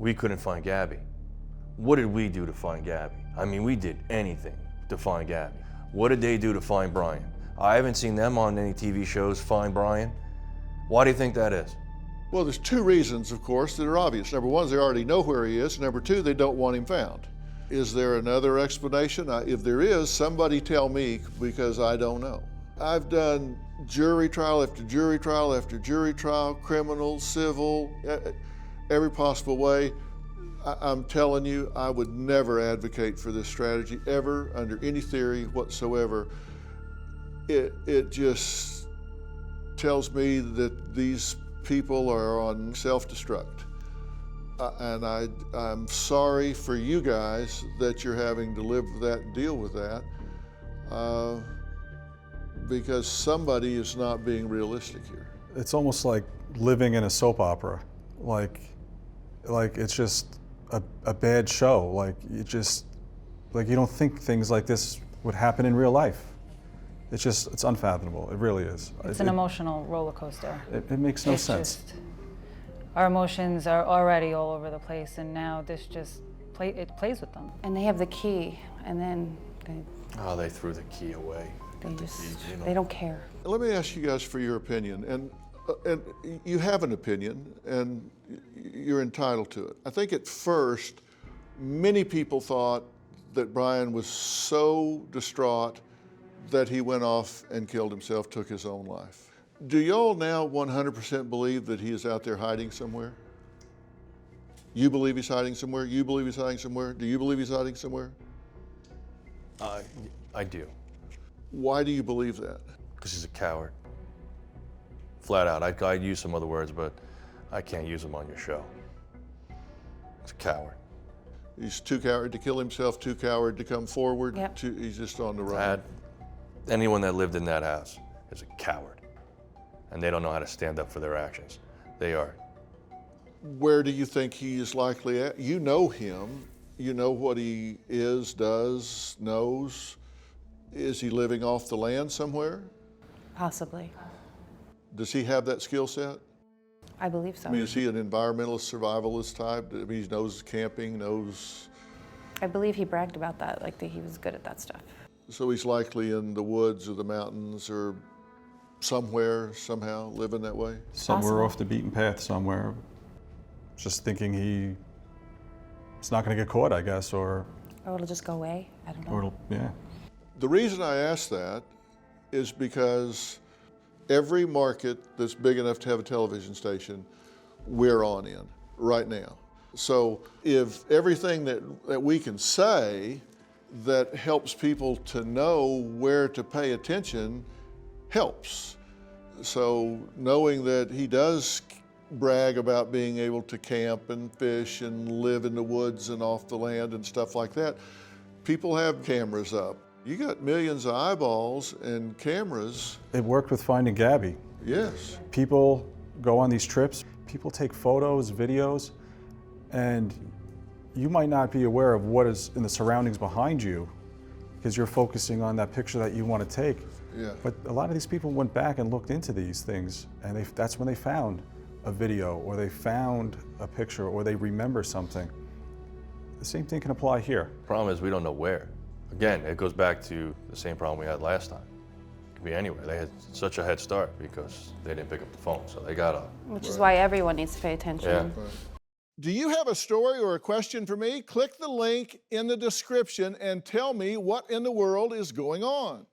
we couldn't find Gabby. What did we do to find Gabby? I mean, we did anything to find Gabby. What did they do to find Brian? I haven't seen them on any TV shows find Brian. Why do you think that is? Well, there's two reasons, of course, that are obvious. Number one is they already know where he is. Number two, they don't want him found. Is there another explanation? If there is, somebody tell me, because I don't know. I've done jury trial after jury trial after jury trial, criminal, civil, every possible way. I'm telling you, I would never advocate for this strategy ever, under any theory whatsoever. It just tells me that these people are on self-destruct. And I'm sorry for you guys that you're having to live with that and deal with that, because somebody is not being realistic here. It's almost like living in a soap opera. Like it's just a bad show. Like you don't think things like this would happen in real life. It's unfathomable. It really is. It's an emotional roller coaster. It makes no sense. Our emotions are already all over the place, and now this just plays with them. And they have the key, and then they threw the key away. They don't care. Let me ask you guys for your opinion, and you have an opinion, and you're entitled to it. I think at first, many people thought that Brian was so distraught that he went off and killed himself, took his own life. Do y'all now 100% believe that he is out there hiding somewhere? You believe he's hiding somewhere? You believe he's hiding somewhere? Do you believe he's hiding somewhere? I do. Why do you believe that? Because he's a coward. Flat out. I'd use some other words, but I can't use them on your show. He's a coward. He's too coward to kill himself, too coward to come forward. Yep. He's just on the run. Anyone that lived in that house is a coward. And they don't know how to stand up for their actions. They are. Where do you think he is likely at? You know him. You know what he is, does, knows. Is he living off the land somewhere? Possibly. Does he have that skill set? I believe so. I mean, is he an environmentalist, survivalist type? I mean, he knows camping, knows... I believe he bragged about that, like that he was good at that stuff. So he's likely in the woods or the mountains or somewhere, somehow, living that way? Somewhere off the beaten path somewhere. Just thinking he's not going to get caught, I guess, or it'll just go away. I don't know. Or yeah. The reason I ask that is because every market that's big enough to have a television station, we're on in right now. So if everything that we can say that helps people to know where to pay attention helps. So knowing that he does brag about being able to camp and fish and live in the woods and off the land and stuff like that, people have cameras up. You got millions of eyeballs and cameras. It worked with finding Gabby. Yes. People go on these trips, people take photos, videos, and you might not be aware of what is in the surroundings behind you because you're focusing on that picture that you want to take. Yeah. But a lot of these people went back and looked into these things, and that's when they found a video, or they found a picture, or they remember something. The same thing can apply here. Problem is we don't know where. Again, it goes back to the same problem we had last time. It could be anywhere. They had such a head start because they didn't pick up the phone, so they got up. Which is why everyone needs to pay attention. Yeah. Right. Do you have a story or a question for me? Click the link in the description and tell me what in the world is going on.